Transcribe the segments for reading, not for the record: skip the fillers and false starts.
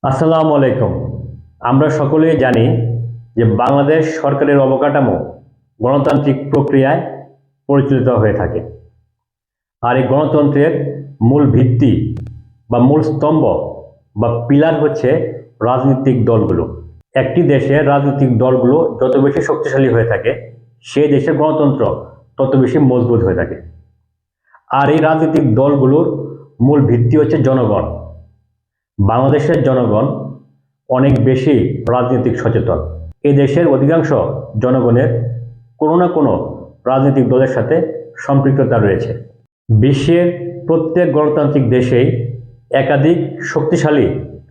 আসসালামু আলাইকুম। আমরা সকলেই জানি যে বাংলাদেশ সরকারের অবকাঠামো গণতান্ত্রিক প্রক্রিয়ায় পরিচালিত হয়ে থাকে। আর এই গণতন্ত্রের মূল ভিত্তি বা মূল স্তম্ভ বা পিলার হচ্ছে রাজনৈতিক দলগুলো। একটি দেশের রাজনৈতিক দলগুলো যত বেশি শক্তিশালী হয়ে থাকে, সেই দেশের গণতন্ত্র তত বেশি মজবুত হয়ে থাকে। আর এই রাজনৈতিক দলগুলোর মূল ভিত্তি হচ্ছে জনগণ। বাংলাদেশের জনগণ অনেক বেশি রাজনৈতিক সচেতন। এই দেশের অধিকাংশ জনগণের কোনো না কোনো রাজনৈতিক দলের সাথে সম্পৃক্ততা রয়েছে। বিশ্বের প্রত্যেক গণতান্ত্রিক দেশেই একাধিক শক্তিশালী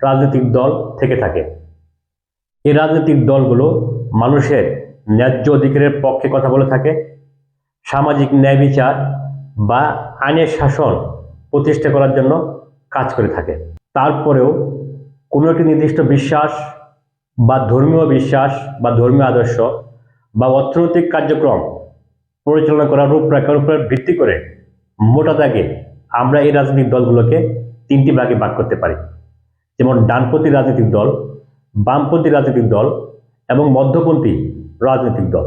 রাজনৈতিক দল থেকে থাকে। এই রাজনৈতিক দলগুলো মানুষের ন্যায্য অধিকারের পক্ষে কথা বলে থাকে, সামাজিক ন্যায় বিচার বা আইনের শাসন প্রতিষ্ঠা করার জন্য কাজ করে থাকে। তারপরেও কোনো একটি নির্দিষ্ট বিশ্বাস বা ধর্মীয় বিশ্বাস বা ধর্মীয় আদর্শ বা অর্থনৈতিক কার্যক্রম পরিচালনা করার রূপরেখার উপর ভিত্তি করে মোটা দাগে আমরা এই রাজনৈতিক দলগুলোকে তিনটি ভাগে ভাগ করতে পারি। যেমন ডানপন্থী রাজনৈতিক দল, বামপন্থী রাজনৈতিক দল এবং মধ্যপন্থী রাজনৈতিক দল।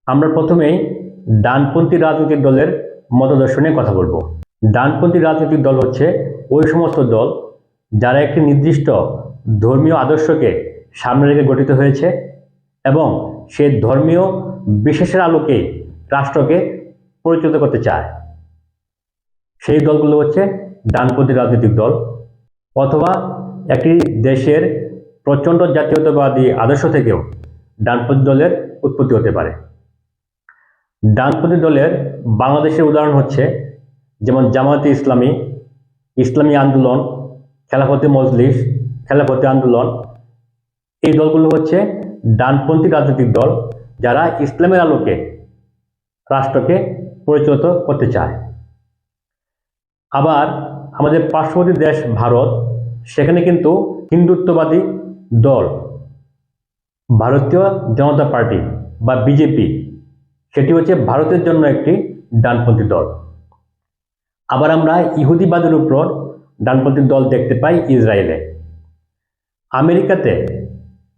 আমরা প্রথমেই ডানপন্থী রাজনৈতিক দলের মতাদর্শ নিয়ে কথা বলবো। ডানপন্থী রাজনৈতিক দল হচ্ছে ওই সমস্ত দল যারা একটি নির্দিষ্ট ধর্মীয় আদর্শকে সামনে রেখে গঠিত হয়েছে এবং সে ধর্মীয় বিশেষের আলোকে রাষ্ট্রকে পরিচালিত করতে চায়। সেই দলগুলো হচ্ছে ডানপন্থী রাজনৈতিক দল। অথবা একটি দেশের প্রচণ্ড জাতীয়তাবাদী আদর্শ থেকেও ডানপন্থী দলের উৎপত্তি হতে পারে। ডানপন্থী দলের বাংলাদেশের উদাহরণ হচ্ছে যেমন জামায়াতে ইসলামী, ইসলামী আন্দোলন, খেলাফতে মজলিস, খেলাফতে আন্দোলন। এই দলগুলো হচ্ছে ডানপন্থী রাজনৈতিক দল যারা ইসলামের আলোকে রাষ্ট্রকে পরিচালিত করতে চায়। আবার আমাদের পার্শ্ববর্তী দেশ ভারত, সেখানে কিন্তু হিন্দুত্ববাদী দল ভারতীয় জনতা পার্টি বা বিজেপি, সেটি হচ্ছে ভারতের জন্য একটি ডানপন্থী দল। আবার আমরা ইহুদিবাদের উপর ডানপন্থী দল দেখতে পাই ইসরায়েলে। আমেরিকাতে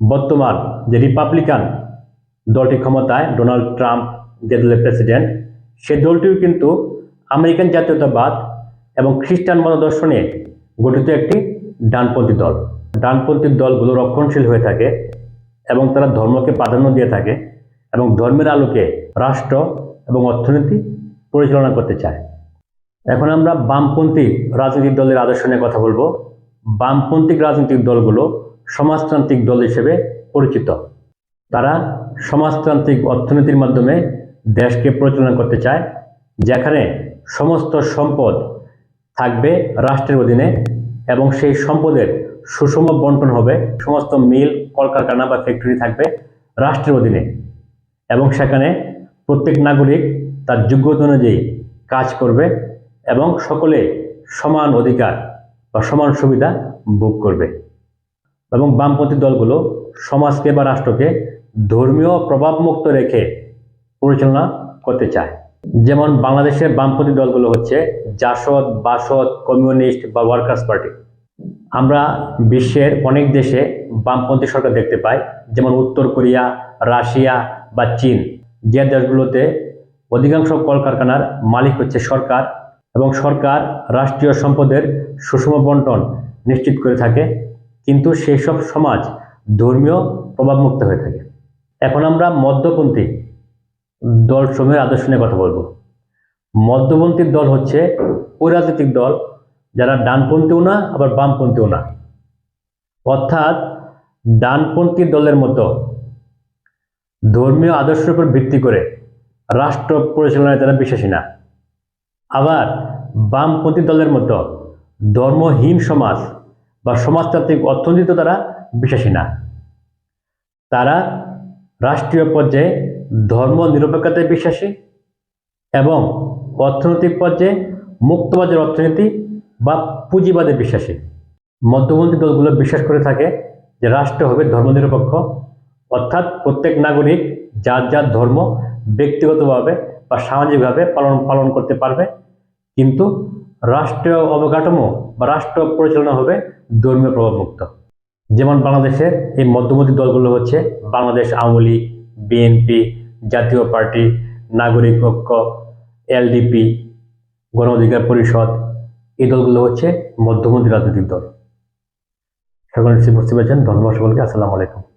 বর্তমান যে রিপাবলিকান দলটি ক্ষমতায়, ডোনাল্ড ট্রাম্প যে দলের প্রেসিডেন্ট, সে দলটিও কিন্তু আমেরিকান জাতীয়তাবাদ এবং খ্রিস্টান মতাদর্শনে গঠিত একটি ডানপন্থী দল। ডানপন্থী দলগুলো রক্ষণশীল হয়ে থাকে এবং তারা ধর্মকে প্রাধান্য দিয়ে থাকে এবং ধর্মের আলোকে রাষ্ট্র এবং অর্থনীতি পরিচালনা করতে চায়। এখন আমরা বামপন্থী রাজনৈতিক দলের আদর্শ নিয়ে কথা বলবো। বামপন্থী রাজনৈতিক দলগুলো সমাজতান্ত্রিক দল হিসেবে পরিচিত। তারা সমাজতান্ত্রিক অর্থনীতির মাধ্যমে দেশকে পরিচালনা করতে চায়, যেখানে সমস্ত সম্পদ থাকবে রাষ্ট্রের অধীনে এবং সেই সম্পদের সুষম বন্টন হবে। সমস্ত মিল, কলকারখানা বা ফ্যাক্টরি থাকবে রাষ্ট্রের অধীনে এবং সেখানে প্রত্যেক নাগরিক তার যোগ্যতা অনুযায়ী কাজ করবে এবং সকলে সমান অধিকার বা সমান সুবিধা ভোগ করবে। এবং বামপন্থী দলগুলো সমাজকে বা রাষ্ট্রকে ধর্মীয় প্রভাবমুক্ত রেখে পরিচালনা করতে চায়। যেমন বাংলাদেশের বামপন্থী দলগুলো হচ্ছে জাসদ, বাসদ, কমিউনিস্ট বা ওয়ার্কার্স পার্টি। আমরা বিশ্বের অনেক দেশে বামপন্থী সরকার দেখতে পাই, যেমন উত্তর কোরিয়া, রাশিয়া বা চীন, যে দেশগুলোতে অধিকাংশ কলকারখানার মালিক হচ্ছে সরকার এবং সরকার রাষ্ট্রীয় সম্পদের সুষম বন্টন নিশ্চিত করে থাকে, কিন্তু সেই সব সমাজ ধর্মীয় প্রভাবমুক্ত হয়ে থাকে। এখন আমরা মধ্যপন্থী দল সমূহের আদর্শ নিয়ে কথা বলবো। মধ্যপন্থী দল হচ্ছে ওই রাজনৈতিক দল যারা ডানপন্থীও না আবার বামপন্থীও না, অর্থাৎ ডানপন্থী দলের মতো ধর্মীয় আদর্শের উপর ভিত্তি করে রাষ্ট্র পরিচালনায় তারা বিশ্বাসী না। আবার বামপন্থী দলের মতো ধর্মহীন সমাজ বা সমাজতান্ত্রিক অর্থনীতিতে তারা বিশ্বাসী না। তারা রাষ্ট্রীয় পর্যায়ে ধর্ম নিরপেক্ষতায় বিশ্বাসী এবং অর্থনৈতিক পর্যায়ে মুক্তবাজার অর্থনীতি বা পুঁজিবাদে বিশ্বাসী। মধ্যপন্থী দলগুলো বিশ্বাস করে থাকে যে রাষ্ট্র হবে ধর্মনিরপেক্ষ, অর্থাৎ প্রত্যেক নাগরিক যার যার ধর্ম ব্যক্তিগতভাবে বা সামাজিকভাবে পালন করতে পারবে, কিন্তু রাষ্ট্রীয় অবকাঠামো বা রাষ্ট্র পরিচালনা হবে ধর্মীয় প্রভাবমুক্ত। যেমন বাংলাদেশের এই মধ্যমন্ত্রী দলগুলো হচ্ছে বাংলাদেশ আওয়ামী লীগ, বিএনপি, জাতীয় পার্টি, নাগরিক ঐক্য, এলডিপি, গণ অধিকার পরিষদ, এই দলগুলো হচ্ছে মধ্যমন্ত্রী রাজনৈতিক দল। সকলে নিশ্চয়ই বুঝতে পেরেছেন। ধন্যবাদ সকলকে। আসসালামু আলাইকুম।